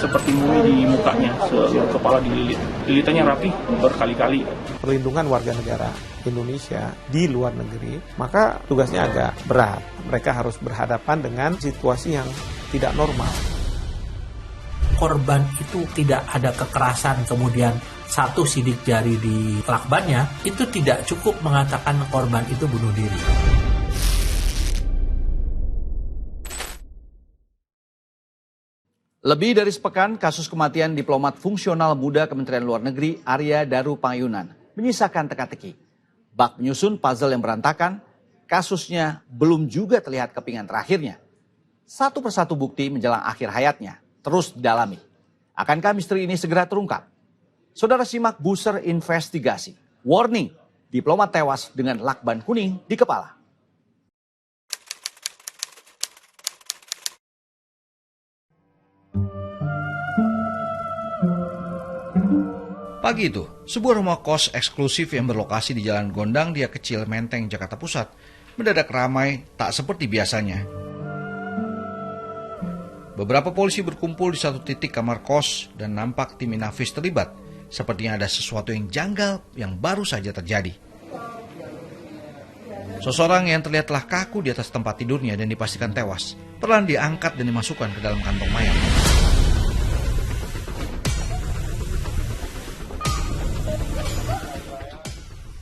seperti mumi di mukanya, seluruh kepala dililit. Lilitannya rapi berkali-kali. Perlindungan warga negara Indonesia di luar negeri, maka tugasnya agak berat. Mereka harus berhadapan dengan situasi yang tidak normal. Korban itu tidak ada kekerasan, kemudian satu sidik jari di lakbannya, itu tidak cukup mengatakan korban itu bunuh diri. Lebih dari sepekan, kasus kematian diplomat fungsional muda Kementerian Luar Negeri Arya Daru Pangyunan menyisakan teka-teki. Bak menyusun puzzle yang berantakan, kasusnya belum juga terlihat kepingan terakhirnya. Satu persatu bukti menjelang akhir hayatnya terus didalami. Akankah misteri ini segera terungkap? Saudara simak booster investigasi. Warning, diplomat tewas dengan lakban kuning di kepala. Pagi itu, sebuah rumah kos eksklusif yang berlokasi di Jalan Gondang Dia Kecil, Menteng, Jakarta Pusat, mendadak ramai tak seperti biasanya. Beberapa polisi berkumpul di satu titik kamar kos dan nampak tim Inafis terlibat. Sepertinya ada sesuatu yang janggal yang baru saja terjadi. Seseorang yang terlihat telah kaku di atas tempat tidurnya dan dipastikan tewas, perlahan diangkat dan dimasukkan ke dalam kantong mayat.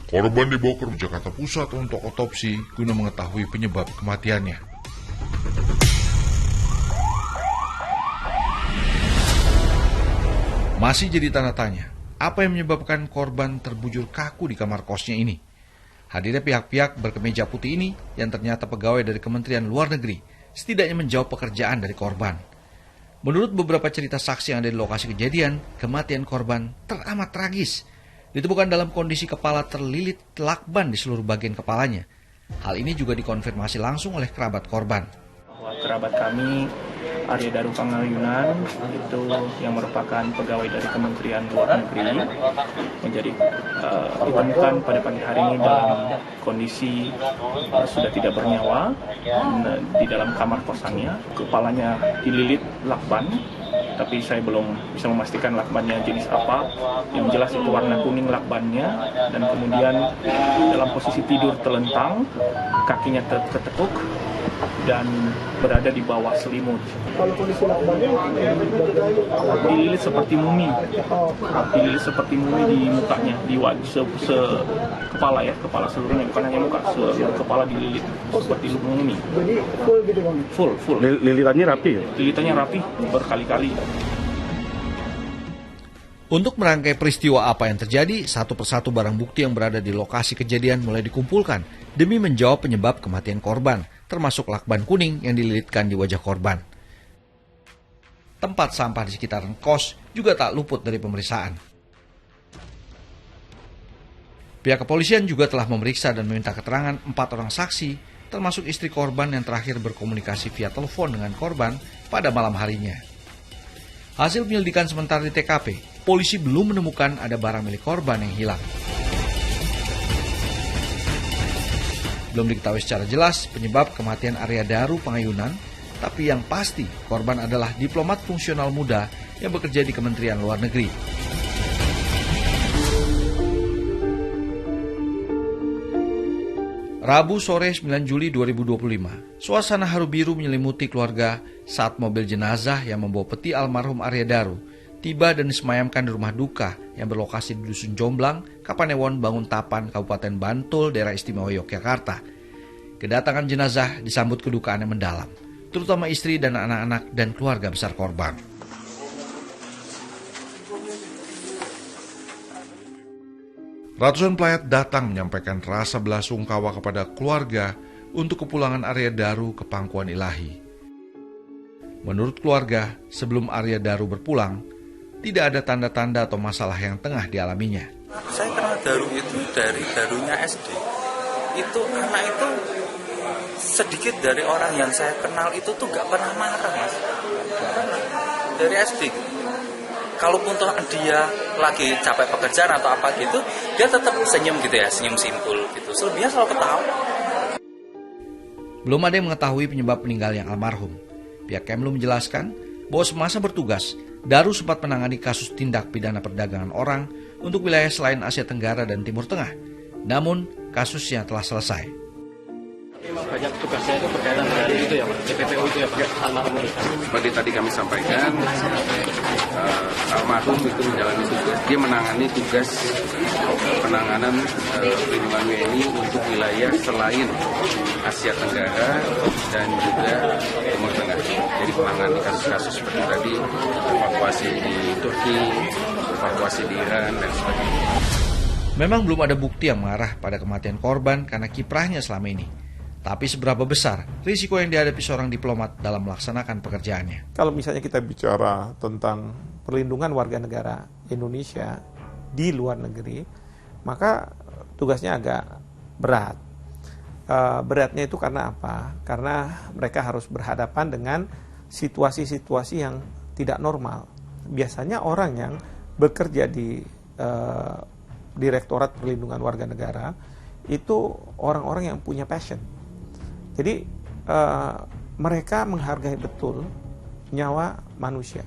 Korban dibawa ke Jakarta Pusat untuk otopsi guna mengetahui penyebab kematiannya. Masih jadi tanda tanya, apa yang menyebabkan korban terbujur kaku di kamar kosnya ini? Hadirnya pihak-pihak berkemeja putih ini yang ternyata pegawai dari Kementerian Luar Negeri setidaknya menjawab pekerjaan dari korban. Menurut beberapa cerita saksi yang ada di lokasi kejadian, kematian korban teramat tragis. Ditemukan dalam kondisi kepala terlilit lakban di seluruh bagian kepalanya. Hal ini juga dikonfirmasi langsung oleh kerabat korban. Kerabat kami, Arya Daru Pangyunan, itu yang merupakan pegawai dari Kementerian Luar Negeri, ditemukan pada pagi hari ini dalam kondisi sudah tidak bernyawa di dalam kamar kosannya. Kepalanya dililit lakban, tapi saya belum bisa memastikan lakbannya jenis apa. Yang jelas itu warna kuning lakbannya, dan kemudian dalam posisi tidur telentang, kakinya tertekuk dan berada di bawah selimut. Kalau kondisi lakbannya dililit seperti mumi, di mukanya, di wajah, kepala ya, kepala seluruhnya, bukan hanya muka, seluruh kepala dililit seperti mumi. Jadi full gitu bang? Full. Lilitannya rapi ya? Lilitannya rapi berkali-kali. Untuk merangkai peristiwa apa yang terjadi, satu persatu barang bukti yang berada di lokasi kejadian mulai dikumpulkan demi menjawab penyebab kematian korban, termasuk lakban kuning yang dililitkan di wajah korban. Tempat sampah di sekitaran kos juga tak luput dari pemeriksaan. Pihak kepolisian juga telah memeriksa dan meminta keterangan 4 orang saksi, termasuk istri korban yang terakhir berkomunikasi via telepon dengan korban pada malam harinya. Hasil penyelidikan sementara di TKP, polisi belum menemukan ada barang milik korban yang hilang. Belum diketahui secara jelas penyebab kematian Arya Daru Pangyunan, tapi yang pasti korban adalah diplomat fungsional muda yang bekerja di Kementerian Luar Negeri. Rabu sore 9 Juli 2025, suasana haru biru menyelimuti keluarga saat mobil jenazah yang membawa peti almarhum Arya Daru tiba dan disemayamkan di rumah duka yang berlokasi di Dusun Jomblang, Kapanewon, Banguntapan, Kabupaten Bantul, Daerah Istimewa Yogyakarta. Kedatangan jenazah disambut kedukaan yang mendalam, terutama istri dan anak-anak dan keluarga besar korban. Ratusan pelayat datang menyampaikan rasa belasungkawa kepada keluarga untuk kepulangan Arya Daru ke pangkuan ilahi. Menurut keluarga, sebelum Arya Daru berpulang, tidak ada tanda-tanda atau masalah yang tengah dialaminya. Saya kenal Daru itu dari Darunya SD. Itu anak itu sedikit dari orang yang saya kenal itu tuh gak pernah marah, Mas. Dari SD. Kalaupun toh dia lagi capek pekerjaan atau apa gitu, dia tetap senyum gitu ya, senyum simpul gitu. Selebihnya selalu ketawa. Belum ada yang mengetahui penyebab meninggalnya almarhum. Pihak Kemlu menjelaskan bahwa semasa bertugas, Daru sempat menangani kasus tindak pidana perdagangan orang untuk wilayah selain Asia Tenggara dan Timur Tengah. Namun, kasusnya telah selesai. Memang banyak tugasnya itu berkaitan dengan itu ya Pak, TPPU itu ya Pak, almarhum. Seperti tadi kami sampaikan, almarhum itu menjalani tugas, dia menangani tugas penanganan perlindungan WNI untuk wilayah selain Asia Tenggara dan juga Timur Tengah. Jadi menangani kasus-kasus seperti tadi, evakuasi di Turki, evakuasi di Iran, dan sebagainya. Memang belum ada bukti yang mengarah pada kematian korban karena kiprahnya selama ini. Tapi seberapa besar risiko yang dihadapi seorang diplomat dalam melaksanakan pekerjaannya? Kalau misalnya kita bicara tentang perlindungan warga negara Indonesia di luar negeri, maka tugasnya agak berat. Beratnya itu karena apa? Karena mereka harus berhadapan dengan situasi-situasi yang tidak normal. Biasanya orang yang bekerja di Direktorat Perlindungan Warga Negara itu orang-orang yang punya passion. Jadi mereka menghargai betul nyawa manusia,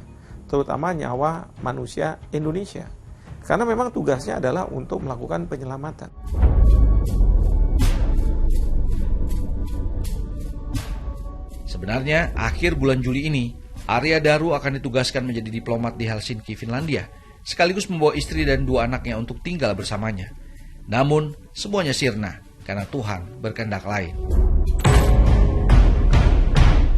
terutama nyawa manusia Indonesia. Karena memang tugasnya adalah untuk melakukan penyelamatan. Sebenarnya, akhir bulan Juli ini, Arya Daru akan ditugaskan menjadi diplomat di Helsinki, Finlandia, sekaligus membawa istri dan 2 anaknya untuk tinggal bersamanya. Namun, semuanya sirna karena Tuhan berkehendak lain.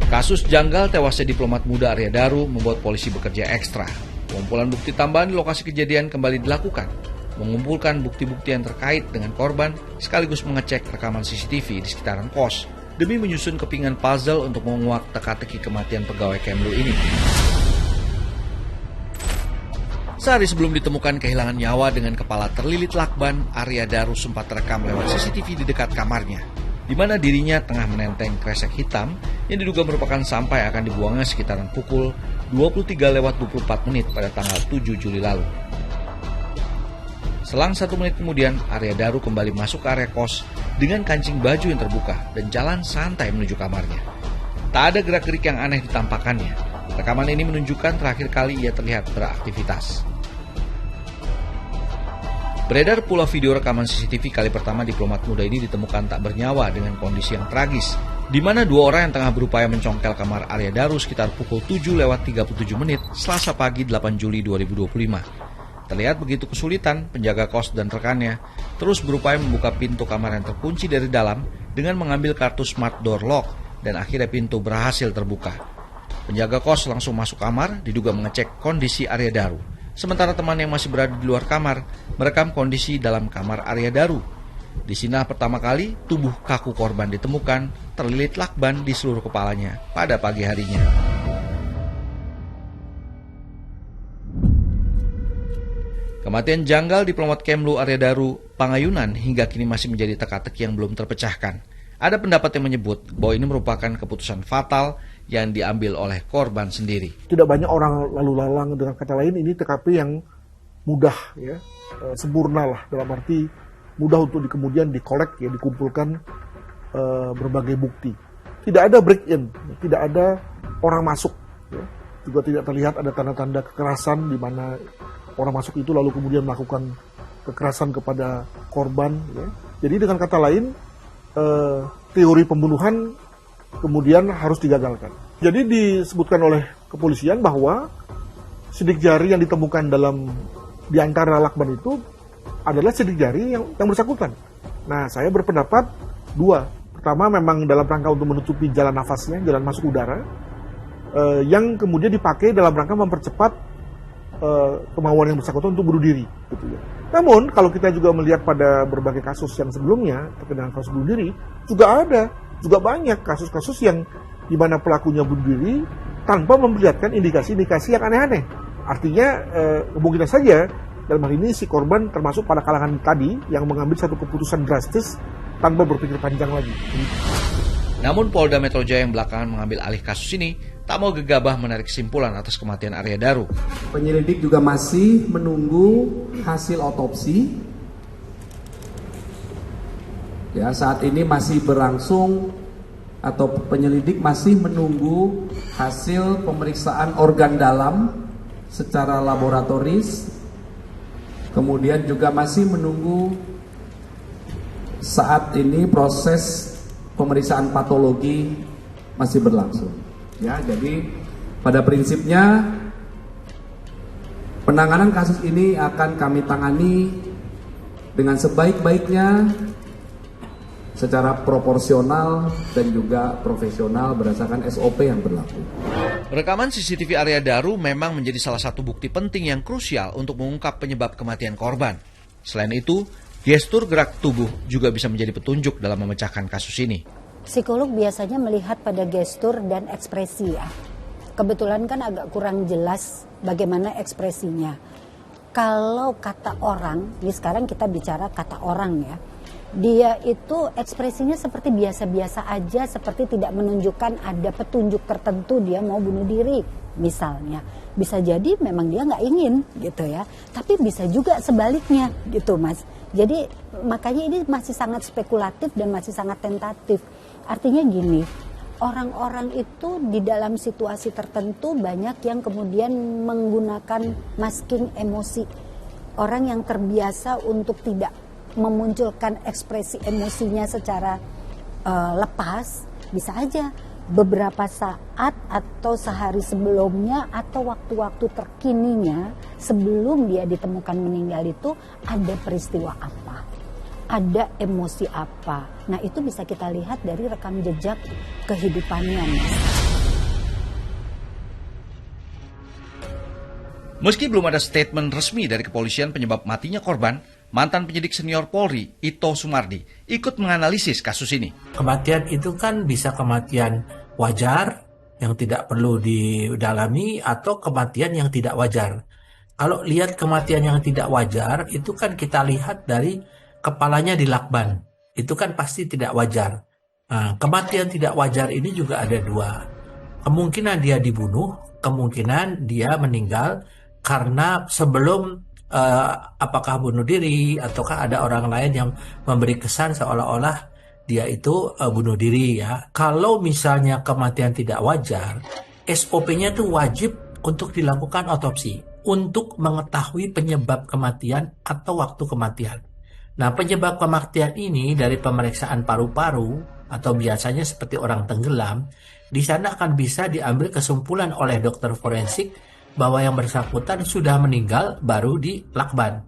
Kasus janggal tewasnya diplomat muda Arya Daru membuat polisi bekerja ekstra. Pengumpulan bukti tambahan di lokasi kejadian kembali dilakukan, mengumpulkan bukti-bukti yang terkait dengan korban, sekaligus mengecek rekaman CCTV di sekitaran kos, demi menyusun kepingan puzzle untuk menguak teka-teki kematian pegawai Kemlu ini. Sehari sebelum ditemukan kehilangan nyawa dengan kepala terlilit lakban, Arya Daru sempat terekam lewat CCTV di dekat kamarnya, di mana dirinya tengah menenteng kresek hitam yang diduga merupakan sampah yang akan dibuangnya sekitaran pukul 23:24 pada tanggal 7 Juli lalu. Selang 1 menit kemudian, Arya Daru kembali masuk ke area kos dengan kancing baju yang terbuka dan jalan santai menuju kamarnya. Tak ada gerak-gerik yang aneh ditampakkannya. Rekaman ini menunjukkan terakhir kali ia terlihat beraktivitas. Beredar pula video rekaman CCTV kali pertama diplomat muda ini ditemukan tak bernyawa dengan kondisi yang tragis, di mana 2 orang yang tengah berupaya mencongkel kamar Arya Daru sekitar pukul 7:37 Selasa pagi 8 Juli 2025. Terlihat begitu kesulitan, penjaga kos dan rekannya terus berupaya membuka pintu kamar yang terkunci dari dalam dengan mengambil kartu smart door lock, dan akhirnya pintu berhasil terbuka. Penjaga kos langsung masuk kamar, diduga mengecek kondisi Arya Daru. Sementara teman yang masih berada di luar kamar merekam kondisi dalam kamar Arya Daru. Di sini pertama kali tubuh kaku korban ditemukan terlilit lakban di seluruh kepalanya pada pagi harinya. Kematian janggal diplomat Kemlu Arya Daru Pangayunan hingga kini masih menjadi teka-teki yang belum terpecahkan. Ada pendapat yang menyebut bahwa ini merupakan keputusan fatal yang diambil oleh korban sendiri. Tidak banyak orang lalu lalang, dengan kata lain ini TKP yang mudah, ya, sempurna lah, dalam arti mudah untuk kemudian dikolek, ya, dikumpulkan berbagai bukti. Tidak ada break in, tidak ada orang masuk, ya. Juga tidak terlihat ada tanda-tanda kekerasan di mana orang masuk itu lalu kemudian melakukan kekerasan kepada korban, ya. Jadi dengan kata lain, teori pembunuhan kemudian harus digagalkan. Jadi disebutkan oleh kepolisian bahwa sidik jari yang ditemukan di antara lakban itu adalah sidik jari yang bersangkutan. Nah, saya berpendapat 2. Pertama, memang dalam rangka untuk menutupi jalan nafasnya, jalan masuk udara, yang kemudian dipakai dalam rangka mempercepat kemauan yang bersangkutan untuk bunuh diri, gitu ya. Namun kalau kita juga melihat pada berbagai kasus yang sebelumnya terkait dengan kasus bunuh diri, juga banyak kasus-kasus yang di mana pelakunya bunuh diri tanpa memperlihatkan indikasi-indikasi yang aneh-aneh. Artinya kemungkinan saja dalam hal ini si korban termasuk pada kalangan tadi yang mengambil satu keputusan drastis tanpa berpikir panjang lagi. Namun Polda Metro Jaya yang belakangan mengambil alih kasus ini tak mau gegabah menarik kesimpulan atas kematian Arya Daru. Penyelidik juga masih menunggu hasil otopsi. Ya, saat ini masih berlangsung atau penyelidik masih menunggu hasil pemeriksaan organ dalam secara laboratoris, kemudian juga masih menunggu saat ini proses pemeriksaan patologi masih berlangsung. Ya, jadi pada prinsipnya penanganan kasus ini akan kami tangani dengan sebaik-baiknya secara proporsional dan juga profesional berdasarkan SOP yang berlaku. Rekaman CCTV area Daru memang menjadi salah satu bukti penting yang krusial untuk mengungkap penyebab kematian korban. Selain itu, gestur gerak tubuh juga bisa menjadi petunjuk dalam memecahkan kasus ini. Psikolog biasanya melihat pada gestur dan ekspresi ya. Kebetulan kan agak kurang jelas bagaimana ekspresinya. Kalau kata orang, ini sekarang kita bicara kata orang ya. Dia itu ekspresinya seperti biasa-biasa aja, seperti tidak menunjukkan ada petunjuk tertentu dia mau bunuh diri misalnya. Bisa jadi memang dia nggak ingin gitu ya, tapi bisa juga sebaliknya gitu Mas. Jadi makanya ini masih sangat spekulatif dan masih sangat tentatif. Artinya gini, orang-orang itu di dalam situasi tertentu banyak yang kemudian menggunakan masking emosi. Orang yang terbiasa untuk tidak memunculkan ekspresi emosinya secara lepas, bisa aja beberapa saat atau sehari sebelumnya atau waktu-waktu terkininya sebelum dia ditemukan meninggal itu ada peristiwa apa, ada emosi apa. Nah itu bisa kita lihat dari rekam jejak kehidupannya. Meski belum ada statement resmi dari kepolisian penyebab matinya korban, mantan penyidik senior Polri, Ito Sumardi, ikut menganalisis kasus ini. Kematian itu kan bisa kematian wajar yang tidak perlu didalami atau kematian yang tidak wajar. Kalau lihat kematian yang tidak wajar, itu kan kita lihat dari kepalanya dilakban. Itu kan pasti tidak wajar. Nah, kematian tidak wajar ini juga ada dua. Kemungkinan dia dibunuh, kemungkinan dia meninggal karena sebelum apakah bunuh diri ataukah ada orang lain yang memberi kesan seolah-olah dia itu bunuh diri ya. Kalau misalnya kematian tidak wajar, SOP-nya itu wajib untuk dilakukan otopsi untuk mengetahui penyebab kematian atau waktu kematian. Nah, penyebab kematian ini dari pemeriksaan paru-paru atau biasanya seperti orang tenggelam, di sana akan bisa diambil kesimpulan oleh dokter forensik bahwa yang bersangkutan sudah meninggal baru dilakban.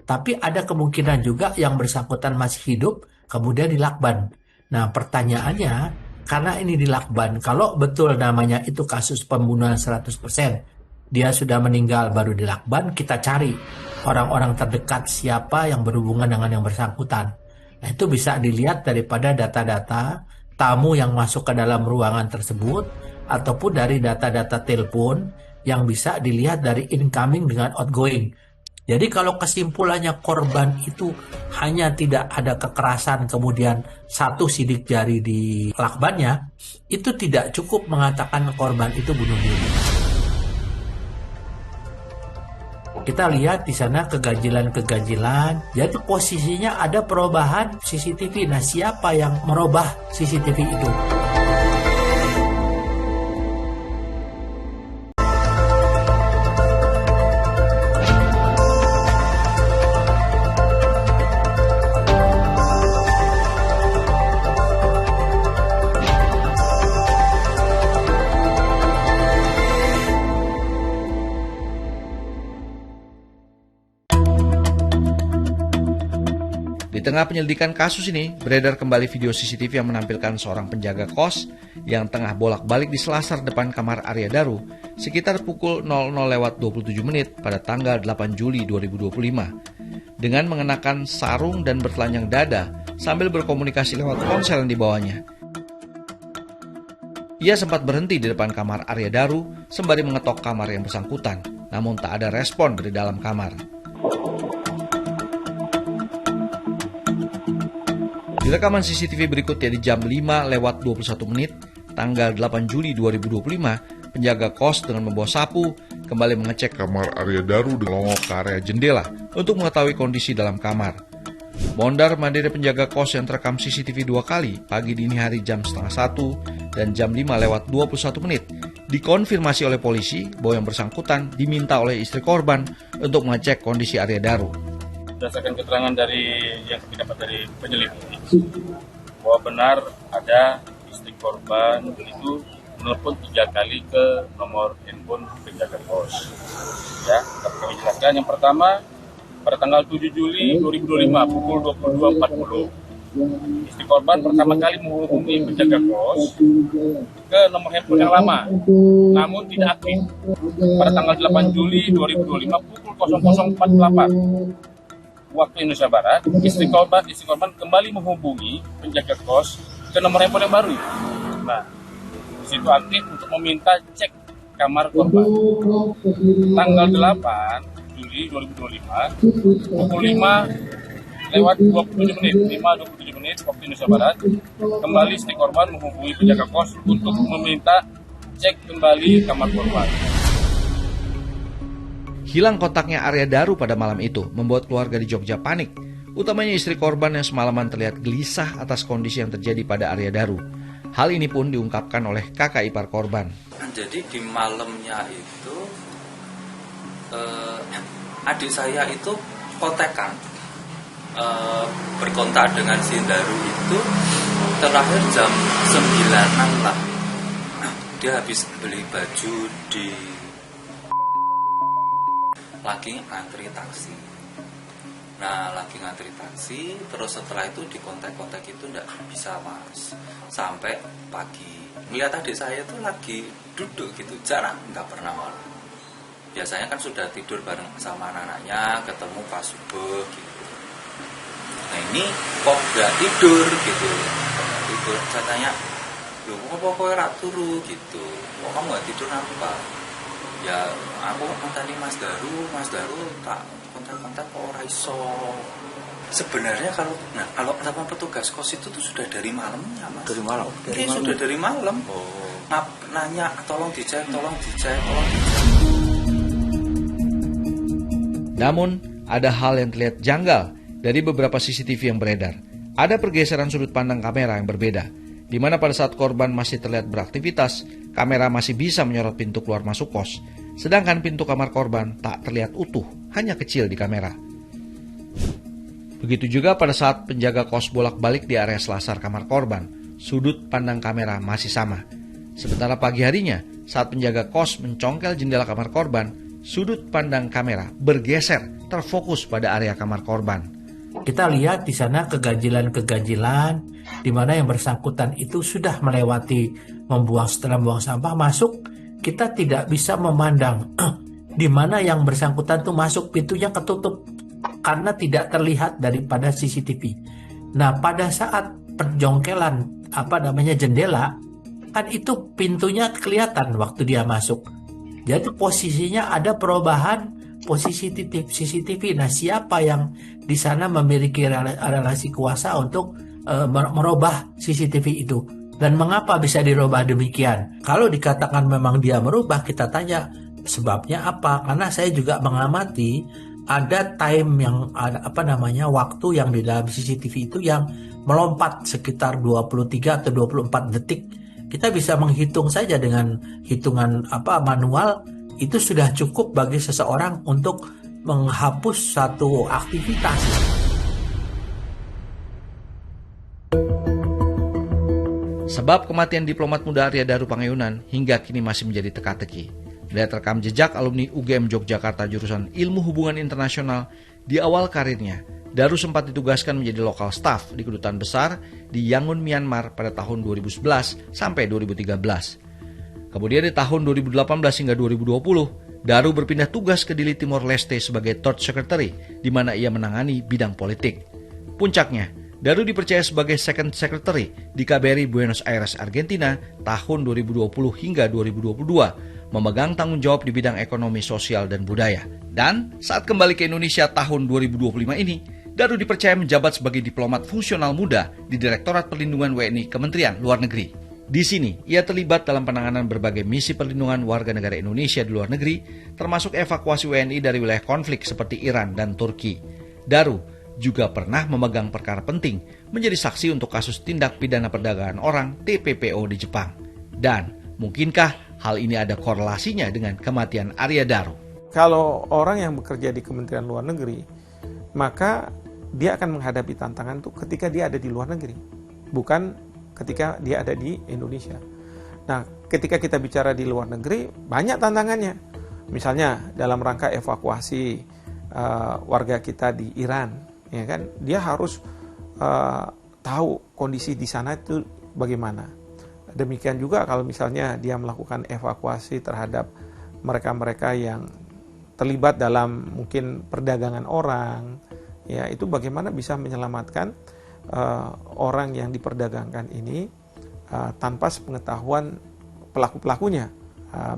Tapi ada kemungkinan juga yang bersangkutan masih hidup kemudian dilakban. Nah pertanyaannya, karena ini dilakban, kalau betul namanya itu kasus pembunuhan 100%, dia sudah meninggal baru dilakban, kita cari orang-orang terdekat siapa yang berhubungan dengan yang bersangkutan. Nah itu bisa dilihat daripada data-data tamu yang masuk ke dalam ruangan tersebut, ataupun dari data-data telepon yang bisa dilihat dari incoming dengan outgoing. Jadi kalau kesimpulannya korban itu hanya tidak ada kekerasan kemudian satu sidik jari di lakbannya, itu tidak cukup mengatakan korban itu bunuh diri. Kita lihat di sana keganjilan-keganjilan. Jadi posisinya ada perubahan CCTV. Nah, siapa yang merubah CCTV itu? Di tengah penyelidikan kasus ini, beredar kembali video CCTV yang menampilkan seorang penjaga kos yang tengah bolak-balik di selasar depan kamar Arya Daru sekitar pukul 00:27 pada tanggal 8 Juli 2025 dengan mengenakan sarung dan bertelanjang dada sambil berkomunikasi lewat ponsel yang dibawanya. Ia sempat berhenti di depan kamar Arya Daru sembari mengetok kamar yang bersangkutan, namun tak ada respon dari dalam kamar. Di rekaman CCTV berikutnya di jam 5:21 tanggal 8 Juli 2025, penjaga kos dengan membawa sapu kembali mengecek kamar Arya Daru dengan melongok ke area jendela untuk mengetahui kondisi dalam kamar. Mondar-mandir penjaga kos yang terekam CCTV 2 kali, pagi dini hari jam 12:30 dan jam 5:21, Dikonfirmasi oleh polisi bahwa yang bersangkutan diminta oleh istri korban untuk mengecek kondisi Arya Daru. Berdasarkan keterangan dari yang kami dapat dari penyelidik, bahwa benar ada istri korban itu menelpon 3 kali ke nomor handphone penjaga kos. Ya, kami jelaskan. Yang pertama, pada tanggal 7 Juli 2025 pukul 22.40, istri korban pertama kali menghubungi penjaga kos ke nomor handphone yang lama, namun tidak aktif. Pada tanggal 8 Juli 2025 pukul 00.48 waktu Indonesia Barat, istri korban kembali menghubungi penjaga kos ke nomor handphone yang baru. Nah, di situ aktif untuk meminta cek kamar korban. Tanggal 8 Juli 2025 pukul 5:27 waktu Indonesia Barat, kembali istri korban menghubungi penjaga kos untuk meminta cek kembali kamar korban. Hilang kontaknya Arya Daru pada malam itu membuat keluarga di Jogja panik, utamanya istri korban yang semalaman terlihat gelisah atas kondisi yang terjadi pada Arya Daru. Hal ini pun diungkapkan oleh kakak ipar korban. Jadi di malamnya itu adik saya itu kontekan, berkontak dengan si Daru itu terakhir jam 9-an lah. Dia habis beli baju di lagi ngantri taksi. Nah, lagi ngantri taksi, terus setelah itu di kontak-kontak itu enggak bisa mas, sampai pagi. Melihat adik saya itu lagi duduk gitu, jarang, enggak pernah malam. Biasanya kan sudah tidur bareng sama anak-anaknya, ketemu pas subuh gitu. Nah ini kok enggak tidur gitu, enggak tidur. Saya tanya, loh kok pokoknya rak turu gitu, kok kamu enggak tidur apa? Ya aku ngantani Mas Daru tak kontak-kontak kok ora iso. Sebenarnya kalau sama petugas kos itu tuh sudah dari malamnya mas. Dari malam? Sudah dari malam. Nanya tolong dicek. Namun ada hal yang terlihat janggal dari beberapa CCTV yang beredar. Ada pergeseran sudut pandang kamera yang berbeda, di mana pada saat korban masih terlihat beraktivitas, kamera masih bisa menyorot pintu keluar masuk kos, sedangkan pintu kamar korban tak terlihat utuh, hanya kecil di kamera. Begitu juga pada saat penjaga kos bolak-balik di area selasar kamar korban, sudut pandang kamera masih sama. Sementara pagi harinya, saat penjaga kos mencongkel jendela kamar korban, sudut pandang kamera bergeser, terfokus pada area kamar korban. Kita lihat di sana keganjilan di mana yang bersangkutan itu sudah melewati setelah membuang sampah masuk, kita tidak bisa memandang di mana yang bersangkutan itu masuk, pintunya ketutup karena tidak terlihat daripada CCTV. Nah, pada saat penjongkelan jendela kan itu pintunya kelihatan waktu dia masuk. Jadi posisinya ada perubahan posisi CCTV. Nah, siapa yang di sana memiliki relasi kuasa untuk merubah CCTV itu? Dan mengapa bisa dirubah demikian? Kalau dikatakan memang dia merubah, kita tanya sebabnya apa? Karena saya juga mengamati ada time yang waktu yang di dalam CCTV itu yang melompat sekitar 23 atau 24 detik. Kita bisa menghitung saja dengan hitungan manual, itu sudah cukup bagi seseorang untuk menghapus satu aktivitas. Sebab kematian diplomat muda Arya Daru Pangayunan hingga kini masih menjadi teka-teki. Melihat rekam jejak alumni UGM Yogyakarta jurusan Ilmu Hubungan Internasional, di awal karirnya, Daru sempat ditugaskan menjadi lokal staf di Kedutaan Besar di Yangon, Myanmar pada tahun 2011 sampai 2013. Kemudian di tahun 2018 hingga 2020, Daru berpindah tugas ke Dili Timor Leste sebagai Third Secretary, di mana ia menangani bidang politik. Puncaknya, Daru dipercaya sebagai Second Secretary di KBRI Buenos Aires, Argentina tahun 2020 hingga 2022, memegang tanggung jawab di bidang ekonomi, sosial, dan budaya. Dan saat kembali ke Indonesia tahun 2025 ini, Daru dipercaya menjabat sebagai diplomat fungsional muda di Direktorat Perlindungan WNI Kementerian Luar Negeri. Di sini, ia terlibat dalam penanganan berbagai misi perlindungan warga negara Indonesia di luar negeri, termasuk evakuasi WNI dari wilayah konflik seperti Iran dan Turki. Daru juga pernah memegang perkara penting, menjadi saksi untuk kasus tindak pidana perdagangan orang TPPO di Jepang. Dan mungkinkah hal ini ada korelasinya dengan kematian Arya Daru. Kalau orang yang bekerja di Kementerian Luar Negeri, maka dia akan menghadapi tantangan itu ketika dia ada di luar negeri, bukan ketika dia ada di Indonesia. Nah, ketika kita bicara di luar negeri, banyak tantangannya. Misalnya dalam rangka evakuasi warga kita di Iran, ya kan, dia harus tahu kondisi di sana itu bagaimana. Demikian juga kalau misalnya dia melakukan evakuasi terhadap mereka-mereka yang terlibat dalam mungkin perdagangan orang, ya itu bagaimana bisa menyelamatkan orang yang diperdagangkan ini tanpa sepengetahuan pelaku-pelakunya.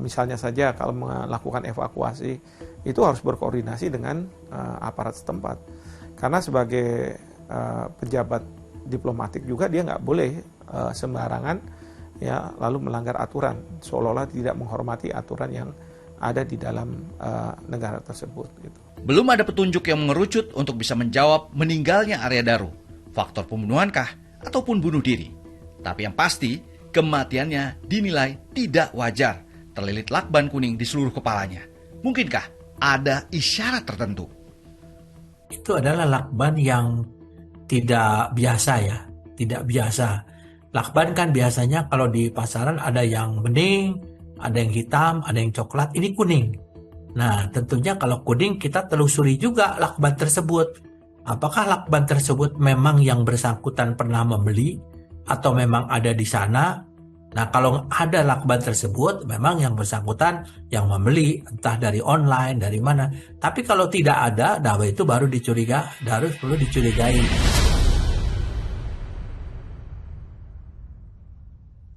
Misalnya saja kalau melakukan evakuasi itu harus berkoordinasi dengan aparat setempat, karena sebagai pejabat diplomatik juga dia nggak boleh sembarangan ya lalu melanggar aturan, seolah-olah tidak menghormati aturan yang ada di dalam negara tersebut. Gitu. Belum ada petunjuk yang mengerucut untuk bisa menjawab meninggalnya Arya Daru, faktor pembunuhankah ataupun bunuh diri. Tapi yang pasti, kematiannya dinilai tidak wajar, terlilit lakban kuning di seluruh kepalanya. Mungkinkah ada isyarat tertentu? Itu adalah lakban yang tidak biasa ya, tidak biasa. Lakban kan biasanya kalau di pasaran ada yang bening, ada yang hitam, ada yang coklat, ini kuning. Nah, tentunya kalau kuning kita telusuri juga lakban tersebut. Apakah lakban tersebut memang yang bersangkutan pernah membeli atau memang ada di sana? Nah, kalau ada lakban tersebut, memang yang bersangkutan yang membeli, entah dari online, dari mana. Tapi kalau tidak ada, nah itu baru perlu dicurigai.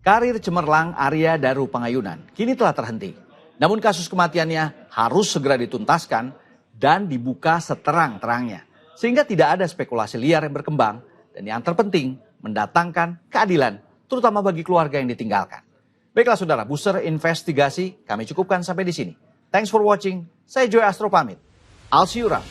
Karir cemerlang Arya Daru Pangayunan kini telah terhenti. Namun kasus kematiannya harus segera dituntaskan dan dibuka seterang-terangnya. Sehingga tidak ada spekulasi liar yang berkembang dan yang terpenting mendatangkan keadilan terutama bagi keluarga yang ditinggalkan. Baiklah saudara, Booster Investigasi kami cukupkan sampai di sini. Thanks for watching. Saya Joy Astro pamit. I'll see you around.